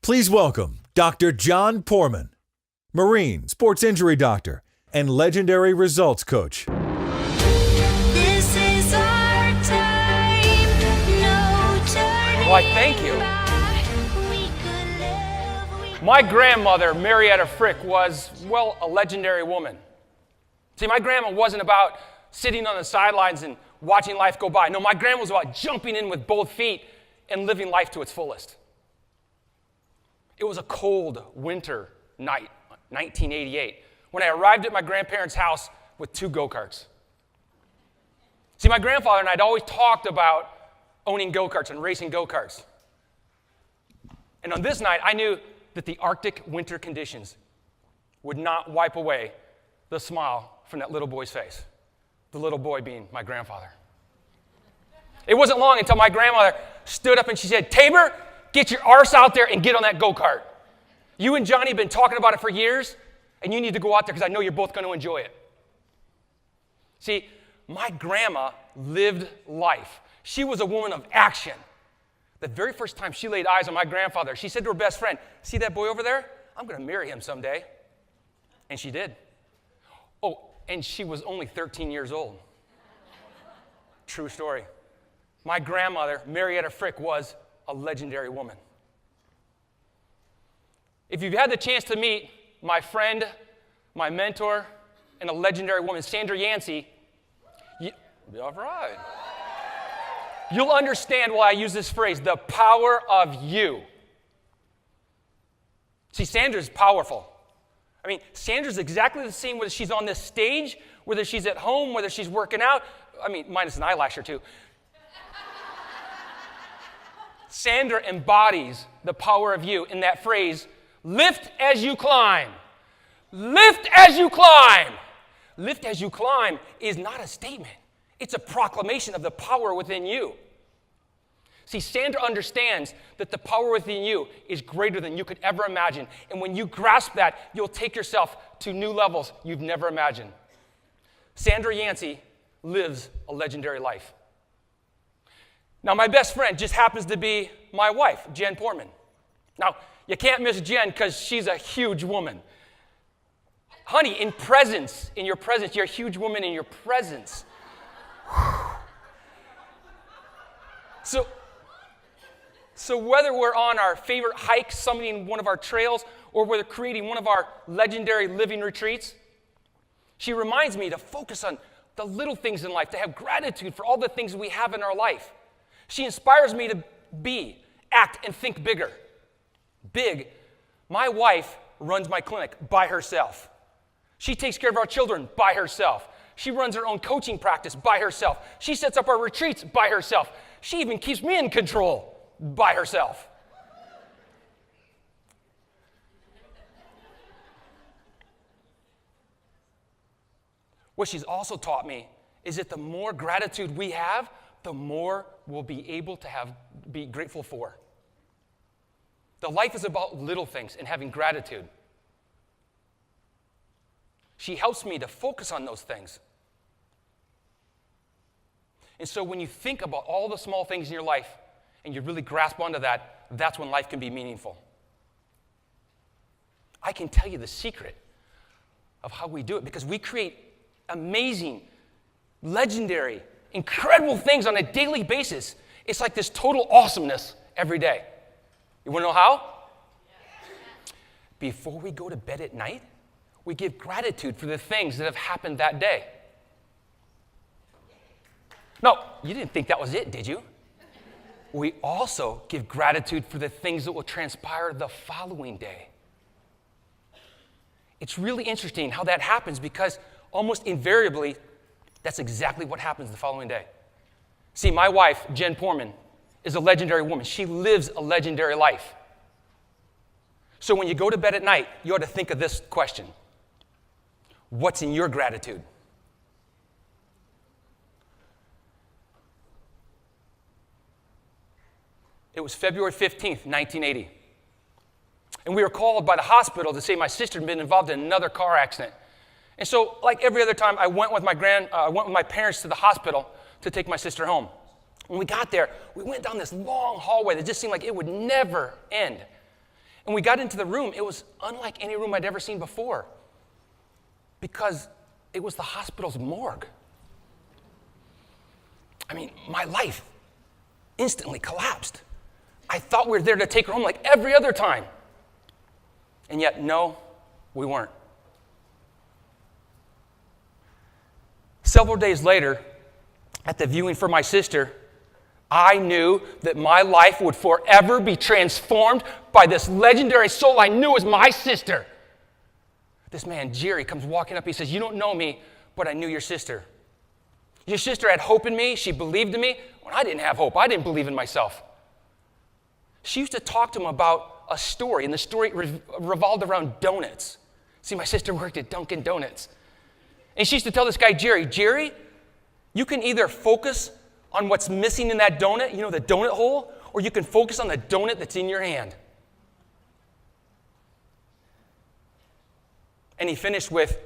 Please welcome Dr. Jon Porman, Marine sports injury doctor and legendary results coach. This is our time, no turning Why, thank you. back. We could live, My grandmother, Marietta Frick, was, well, a legendary woman. See, my grandma wasn't about sitting on the sidelines and watching life go by. No, my grandma was about jumping in with both feet and living life to its fullest. It was a cold winter night, 1988, when I arrived at my grandparents' house with 2 go-karts. See, my grandfather and I had always talked about owning go-karts and racing go-karts. And on this night, I knew that the Arctic winter conditions would not wipe away the smile from that little boy's face, the little boy being my grandfather. It wasn't long until my grandmother stood up and she said, "Tabor, get your arse out there and get on that go-kart. You and Johnny have been talking about it for years, and you need to go out there because I know you're both going to enjoy it." See, my grandma lived life. She was a woman of action. The very first time she laid eyes on my grandfather, she said to her best friend, "See that boy over there? I'm going to marry him someday." And she did. Oh, and she was only 13 years old. True story. My grandmother, Marietta Frick, was a legendary woman. If you've had the chance to meet my friend, my mentor, and a legendary woman, Sandra Yancey, all right. You'll understand why I use this phrase, the power of you. See, Sandra's powerful. I mean, Sandra's exactly the same whether she's on this stage, whether she's at home, whether she's working out. I mean, minus an eyelasher too. Sandra embodies the power of you in that phrase, lift as you climb. Lift as you climb. Lift as you climb is not a statement. It's a proclamation of the power within you. See, Sandra understands that the power within you is greater than you could ever imagine. And when you grasp that, you'll take yourself to new levels you've never imagined. Sandra Yancey lives a legendary life. Now, my best friend just happens to be my wife, Jon Porman. Now, you can't miss Jen because she's a huge woman. Honey, in your presence, you're a huge woman in your presence. So whether we're on our favorite hike, summiting one of our trails, or whether creating one of our legendary living retreats, she reminds me to focus on the little things in life, to have gratitude for all the things we have in our life. She inspires me to act, and think bigger. Big. My wife runs my clinic by herself. She takes care of our children by herself. She runs her own coaching practice by herself. She sets up our retreats by herself. She even keeps me in control by herself. What she's also taught me is that the more gratitude we have, the more we'll be able to be grateful for. The life is about little things and having gratitude. She helps me to focus on those things. And so when you think about all the small things in your life and you really grasp onto that, that's when life can be meaningful. I can tell you the secret of how we do it because we create amazing, legendary, incredible things on a daily basis. It's like this total awesomeness every day. You want to know how? Before we go to bed at night, we give gratitude for the things that have happened that day. No, you didn't think that was it, did you? We also give gratitude for the things that will transpire the following day. It's really interesting how that happens because almost invariably, that's exactly what happens the following day. See, my wife, Jon Porman, is a legendary woman. She lives a legendary life. So when you go to bed at night, you ought to think of this question. What's in your gratitude? It was February 15th, 1980. And we were called by the hospital to say my sister had been involved in another car accident. And so, like every other time, I went with my parents to the hospital to take my sister home. When we got there, we went down this long hallway that just seemed like it would never end. And we got into the room. It was unlike any room I'd ever seen before because it was the hospital's morgue. I mean, my life instantly collapsed. I thought we were there to take her home like every other time. And yet, no, we weren't. Several days later, at the viewing for my sister, I knew that my life would forever be transformed by this legendary soul I knew was my sister. This man, Jerry, comes walking up. He says, "You don't know me, but I knew your sister. Your sister had hope in me. She believed in me when I didn't have hope. I didn't believe in myself." She used to talk to him about a story, and the story revolved around donuts. See, my sister worked at Dunkin' Donuts. And she used to tell this guy, Jerry, you can either focus on what's missing in that donut, the donut hole, or you can focus on the donut that's in your hand. And he finished with,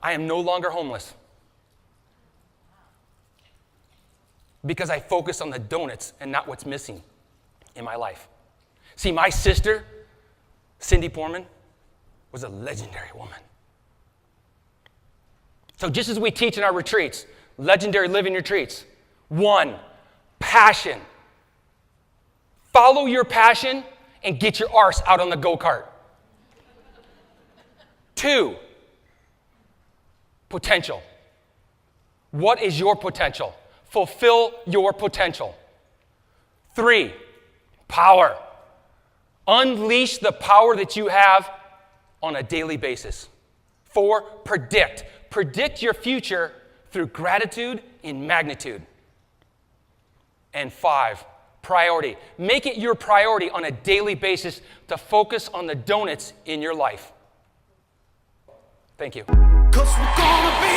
"I am no longer homeless because I focus on the donuts and not what's missing in my life." See, my sister, Cindy Porman, was a legendary woman. So just as we teach in our retreats, legendary living retreats, 1, passion. Follow your passion and get your arse out on the go-kart. 2, potential. What is your potential? Fulfill your potential. 3, power. Unleash the power that you have on a daily basis. 4, predict. Predict your future through gratitude in magnitude. And 5, priority. Make it your priority on a daily basis to focus on the donuts in your life. Thank you. 'Cause we're gonna be